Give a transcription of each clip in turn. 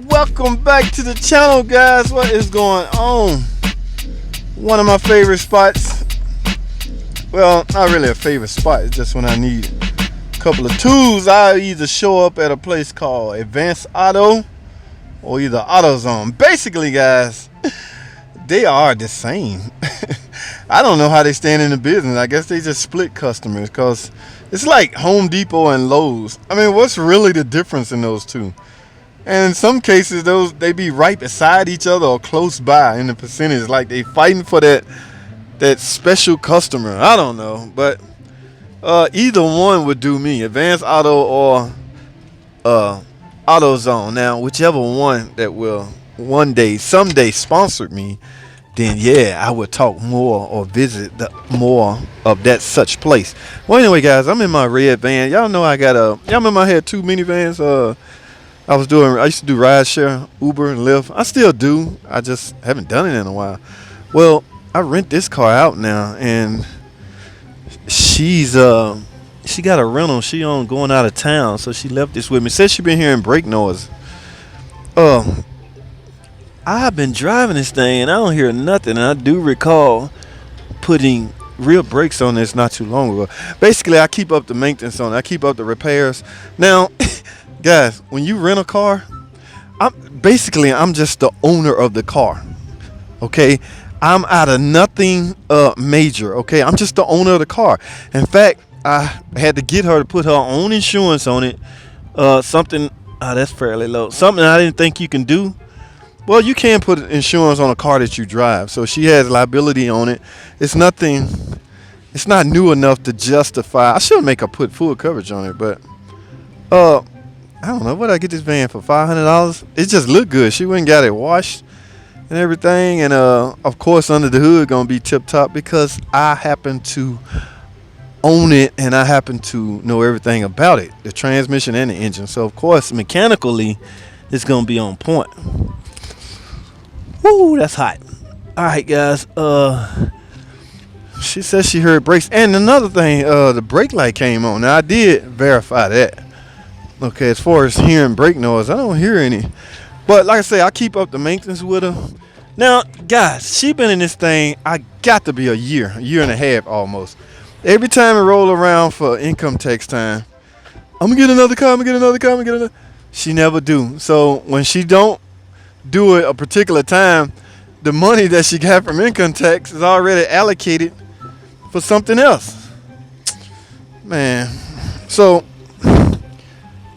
Welcome back to the channel, guys. What is going on? One of my favorite spots. Well, not really a favorite spot. It's just when I need a couple of tools, I either show up at a place called Advanced Auto or either AutoZone. Basically, guys, they are the same. I don't know how they stand in the business. I guess they just split customers because it's like Home Depot and Lowe's. I mean, what's really the difference in those two? And in some cases, they be right beside each other or close by in the percentage, like they fighting for that special customer. I don't know, but either one would do me, Advanced Auto or AutoZone. Now, whichever one that will someday sponsor me, then yeah, I would talk more or visit more of that such place. Well, anyway, guys, I'm in my red van. Y'all know y'all remember I had two minivans. I used to do rideshare, Uber and Lyft. I still do. I just haven't done it in a while. Well, I rent this car out now, and she got a rental. She on going out of town, so she left this with me. Said she been hearing brake noise. I've been driving this thing, and I don't hear nothing. And I do recall putting real brakes on this not too long ago. Basically, I keep up the maintenance on it. I keep up the repairs. Now, guys, when you rent a car, I'm just the owner of the car. Okay, I'm out of nothing major. Okay, I'm just the owner of the car. In fact, I had to get her to put her own insurance on it. Something that's fairly low. Something I didn't think you can do. Well, you can put insurance on a car that you drive, so she has liability on it. It's nothing. It's not new enough to justify. I should make her put full coverage on it, but I don't know. What did I get this van for? $500. It just looked good. She went and got it washed and everything, and of course under the hood gonna be tip top because I happen to own it and I happen to know everything about it, the transmission and the engine. So of course mechanically it's gonna be on point. Woo, that's hot. All right, guys. She says she heard brakes, and another thing, the brake light came on. Now I did verify that. Okay, as far as hearing brake noise, I don't hear any. But like I say, I keep up the maintenance with her. Now, guys, she been in this thing, I got to be a year and a half almost. Every time it roll around for income tax time, I'm gonna get another car, She never do. So when she don't do it a particular time, the money that she got from income tax is already allocated for something else. Man, so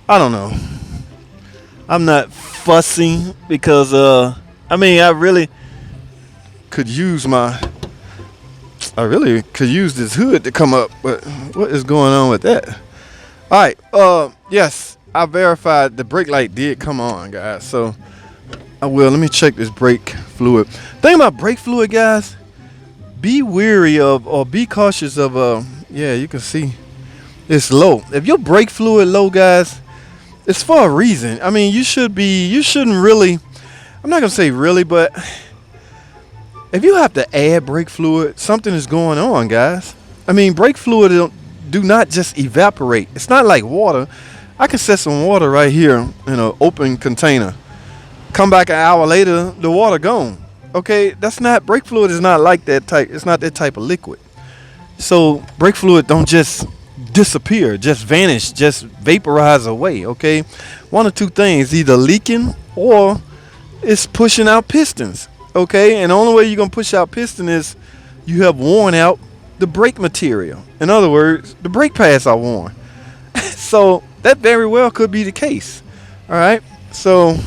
I don't know. I'm not fussing because I really could use this hood to come up, but what is going on with that? All right, yes, I verified the brake light did come on, guys. So let me check this brake fluid. Thing about brake fluid, guys, be wary of or be cautious of you can see it's low. If your brake fluid low, guys, it's for a reason. I mean, you shouldn't really, I'm not gonna say really, but if you have to add brake fluid, something is going on, guys. I mean, brake fluid do not just evaporate. It's not like water. I can set some water right here in an open container. Come back an hour later, the water gone. Okay, that's not, brake fluid is not like that type. It's not that type of liquid. So brake fluid don't just disappear, just vanish, just vaporize away. Okay, one of two things: either leaking or it's pushing out pistons. Okay, and the only way you're gonna push out piston is you have worn out the brake material. In other words, the brake pads are worn. So that very well could be the case. All right, so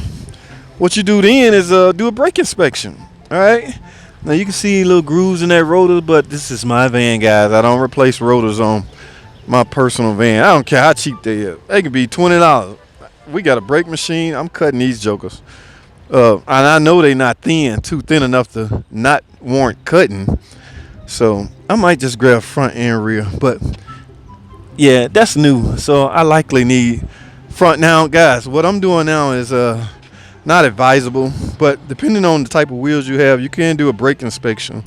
what you do then is do a brake inspection. All right, now you can see little grooves in that rotor, but this is my van, guys. I don't replace rotors on my personal van. I don't care how cheap they are. They can be $20. We got a brake machine. I'm cutting these jokers. And I know they not too thin enough to not warrant cutting. So I might just grab front and rear. But yeah, that's new. So I likely need front. Now, guys, what I'm doing now is not advisable, but depending on the type of wheels you have, you can do a brake inspection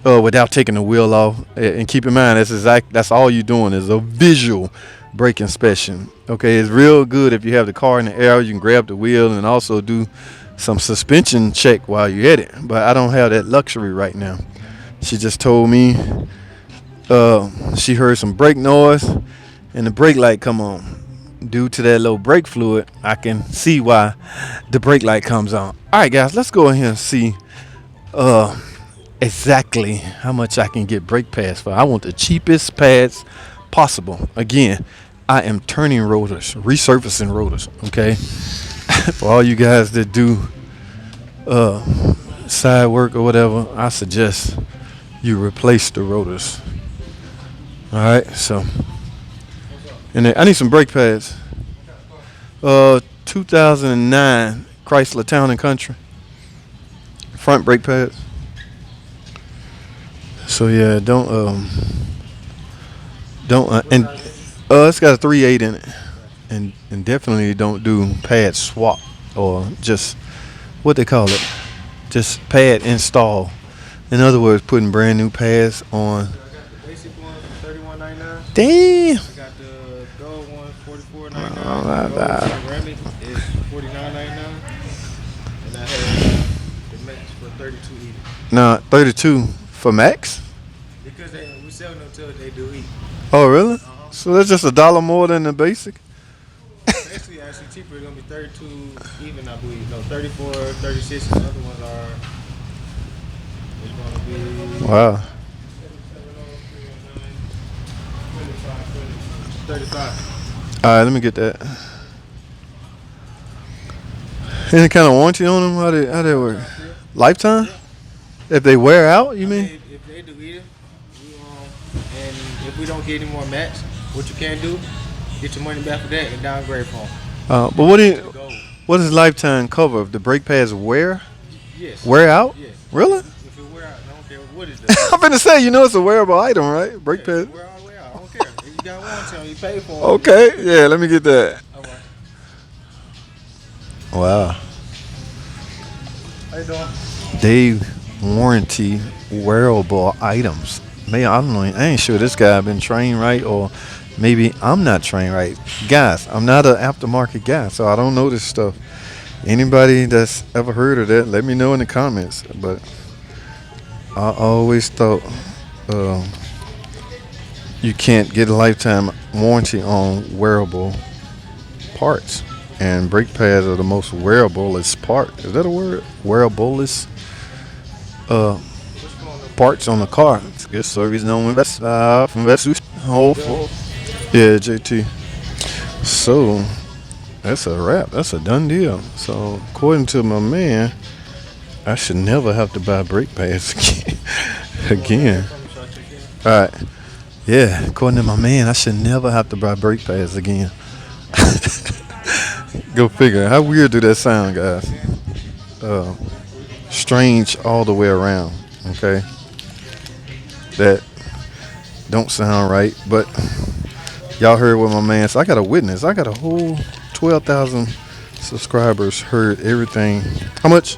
without taking the wheel off. And keep in mind, that's all you're doing is a visual brake inspection. Okay, it's real good if you have the car in the air. You can grab the wheel and also do some suspension check while you're at it. But I don't have that luxury right now. She just told me she heard some brake noise and the brake light come on. Due to that low brake fluid, I can see why the brake light comes on. All right, guys, let's go ahead and see exactly how much I can get brake pads for. I want the cheapest pads possible. Again, I am turning rotors, resurfacing rotors, okay? For all you guys that do side work or whatever, I suggest you replace the rotors. All right, so and I need some brake pads. 2009 Chrysler Town and Country front brake pads. So yeah, don't and it's got a 3.8 in it, and definitely don't do pad swap or just what they call it, just pad install. In other words, putting brand new pads on. I got the basic one for $31.99. Damn. I got the gold one $44.99. Oh, The ceramic is $49.99, and I have the Max for $32 each. Now 32 for Max. Because we sell them until they do eat. Oh really? So that's just $1 more than the basic. Actually cheaper. It's gonna be 32 even, I believe. No, 34, 36. And the other ones are. It's gonna be. Wow. 35. All right, let me get that. Any kind of warranty on them? How they work? Lifetime? If they wear out, you mean? If they do either, and if we don't get any more match, what you can do, get your money back for that and downgrade for them. But what does lifetime cover? If the brake pads wear Yes. out? Yes. Really? If it wear out, I don't care what it does. I'm finna say, it's a wearable item, right? Brake pads. Wear out, wear out. I don't care. If you got warranty on, you pay for it. Okay, yeah, let me get that. All right. Wow. How you doing? They warranty wearable items. Man, I don't know. I ain't sure this guy been trained right, or maybe I'm not trained right. Guys, I'm not an aftermarket guy, so I don't know this stuff. Anybody that's ever heard of that, let me know in the comments. But I always thought you can't get a lifetime warranty on wearable parts. And brake pads are the most wearablest part. Is that a word? Wearablest parts on the car. It's good service known invest yeah, JT. So that's a wrap. That's a done deal. So according to my man, I should never have to buy brake pads again. All right. Yeah, according to my man, I should never have to buy brake pads again. Go figure. How weird do that sound, guys? Strange all the way around. Okay. That don't sound right, but y'all heard what my man said. I got a witness. I got a whole 12,000 subscribers heard everything. How much?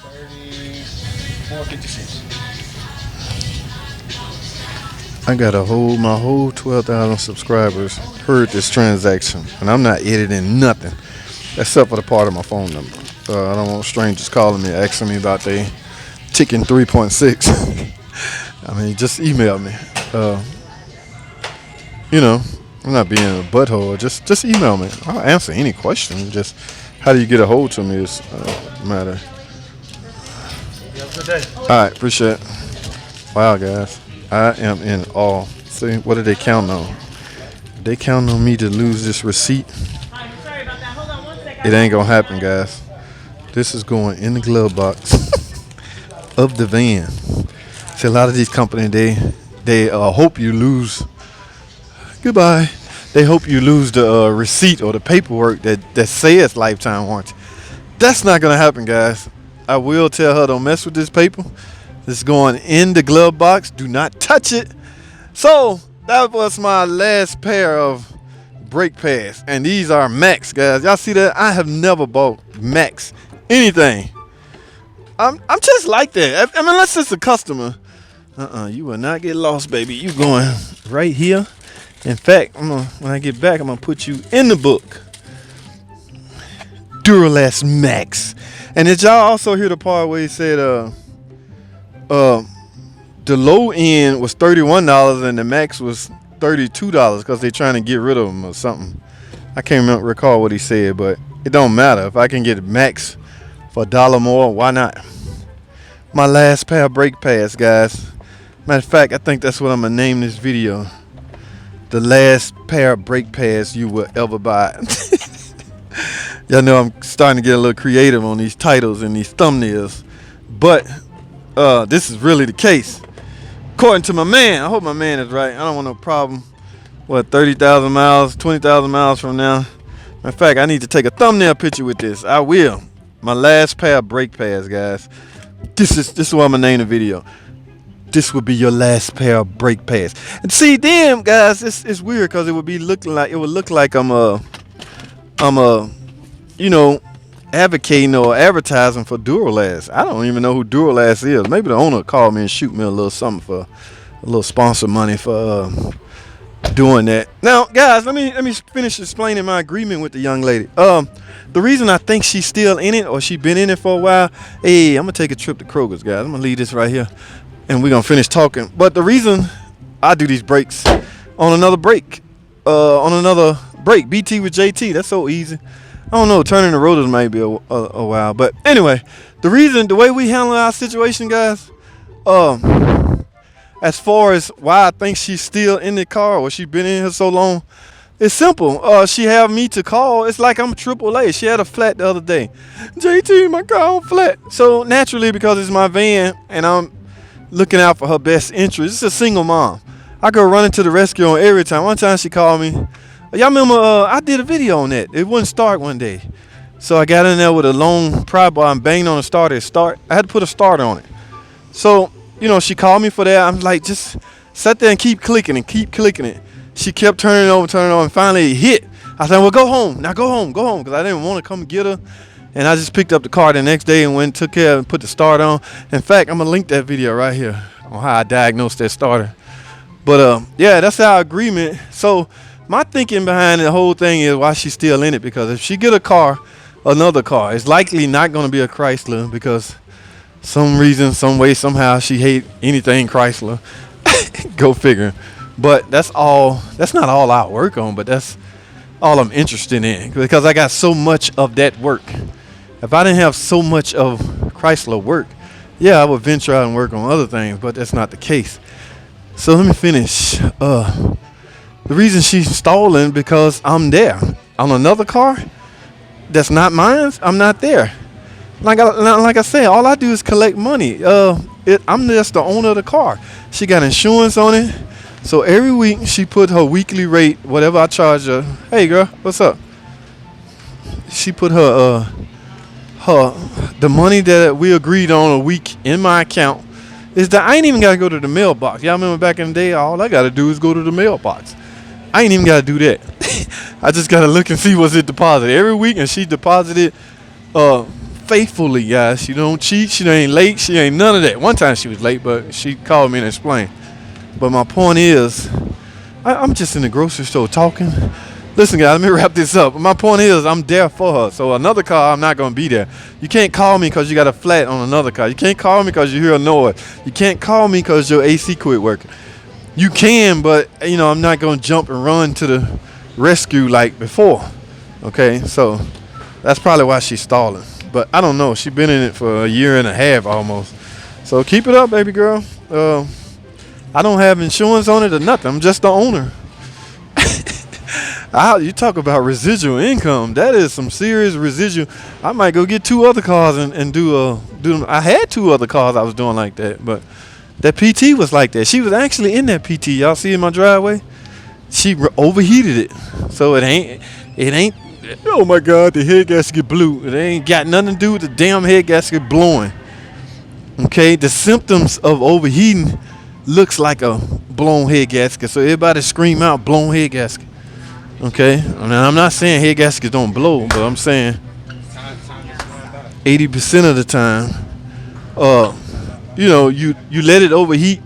34.56. I got my whole 12,000 subscribers heard this transaction, and I'm not editing nothing except for the part of my phone number. I don't want strangers calling me asking me about they ticking 3.6. I mean, just email me. I'm not being a butthole. Just email me. I'll answer any question. Just how do you get a hold to me is matter. You have a good day. All right, appreciate it. Wow, guys, I am in awe. See, what are they counting on? They counting on me to lose this receipt. It ain't gonna happen, guys. This is going in the glove box of the van. See, a lot of these companies, they hope you lose. Goodbye. They hope you lose the receipt or the paperwork that says lifetime warranty. That's not gonna happen, guys. I will tell her, don't mess with this paper. This is going in the glove box. Do not touch it. So that was my last pair of brake pads, and these are Max, guys. Y'all see that? I have never bought Max anything. I'm just like that. I mean, unless it's a customer. You will not get lost, baby. You going right here In fact, when I get back, I'm gonna put you in the book. Duralast Max. And did y'all also hear the part where he said the low end was $31 and the max was $32 because they're trying to get rid of them or something. I can't recall what he said, but it don't matter. If I can get max for $1 more, why not? My last pair of brake pads, guys. Matter of fact, I think that's what I'm gonna name this video. The last pair of brake pads you will ever buy. Y'all know I'm starting to get a little creative on these titles and these thumbnails, but this is really the case. According to my man, I hope my man is right. I don't want no problem. What, 30,000 miles, 20,000 miles from now? In fact, I need to take a thumbnail picture with this. I will. My last pair of brake pads, guys. This is what I'm gonna name the video. This would be your last pair of brake pads. And see, damn, guys, it's weird because it would look like I'm you know, advocating or advertising for Duralast. I don't even know who Duralast is. Maybe the owner called me and shoot me a little something for a little sponsor money for doing that. Now, guys, let me finish explaining my agreement with the young lady. The reason I think she's still in it or she been in it for a while. Hey, I'm gonna take a trip to Kroger's, guys. I'm gonna leave this right here. And we're gonna finish talking. But the reason I do these breaks on another break, BT with JT, that's so easy. I don't know, turning the rotors might be a while. But anyway, the way we handle our situation, guys, as far as why I think she's still in the car or she been in here so long, it's simple. She have me to call. It's like I'm AAA. She had a flat the other day. JT, my car on flat. So naturally, because it's my van and I'm looking out for her best interest. It's a single mom. I go running to the rescue on every time. One time she called me. Y'all remember I did a video on that. It wouldn't start one day. So I got in there with a long pry bar and banged on the starter. I had to put a starter on it. So, you know, she called me for that. I'm like, just sit there and keep clicking it. She kept turning it over, and finally it hit. I said, well, go home. Now go home. Because I didn't want to come get her. And I just picked up the car the next day and went and took care of it and put the starter on. In fact, I'm going to link that video right here on how I diagnosed that starter. But, yeah, that's our agreement. So my thinking behind the whole thing is why she's still in it. Because if she get another car, it's likely not going to be a Chrysler because some reason, some way, somehow she hate anything Chrysler. Go figure. But that's not all I work on, but that's all I'm interested in because I got so much of that work. If I didn't have so much of Chrysler work, yeah, I would venture out and work on other things, but that's not the case. So let me finish. The reason she's stalling because I'm there on another car that's not mine. I'm not there. Like I said, all I do is collect money. I'm just the owner of the car. She got insurance on it. So every week she put her weekly rate, whatever I charge her. Hey girl, what's up? She put the money that we agreed on a week in my account. Is that I ain't even gotta go to the mailbox. Y'all remember back in the day, all I gotta do is go to the mailbox. I ain't even gotta do that. I just gotta look and see what's it deposited every week, and she deposited faithfully, guys. She don't cheat. She ain't late. She ain't none of that. One time she was late, but she called me and explained. But my point is, I'm just in the grocery store talking. Listen, guys, let me wrap this up. My point is, I'm there for her. So another car, I'm not going to be there. You can't call me because you got a flat on another car. You can't call me because you hear a noise. You can't call me because your AC quit working. You can, but, you know, I'm not going to jump and run to the rescue like before. Okay, so that's probably why she's stalling. But I don't know. She's been in it for a year and a half almost. So keep it up, baby girl. I don't have insurance on it or nothing. I'm just the owner. You talk about residual income. That is some serious residual. I might go get 2 other cars and do them. I had 2 other cars I was doing like that, but that PT was like that. She was actually in that PT. Y'all see in my driveway? She overheated it. So it ain't, oh my God, the head gasket blew. It ain't got nothing to do with the damn head gasket blowing. Okay, the symptoms of overheating looks like a blown head gasket. So everybody scream out blown head gasket. Okay, I mean, I'm not saying head gaskets don't blow, but I'm saying 80% of the time, you know, you let it overheat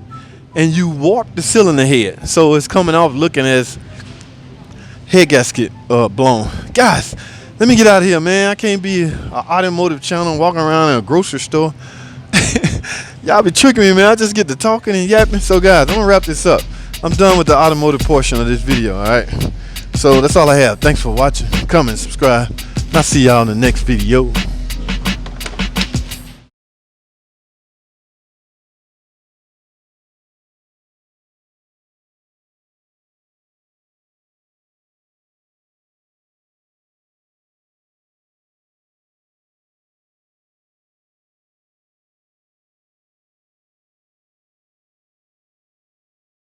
and you warp the cylinder head, so it's coming off looking as head gasket blown. Guys, let me get out of here, man. I can't be an automotive channel walking around in a grocery store. Y'all be tricking me, man. I just get to talking and yapping. So guys, I'm gonna wrap this up. I'm done with the automotive portion of this video. All right, so that's all I have. Thanks for watching. Comment, subscribe, and I'll see y'all in the next video.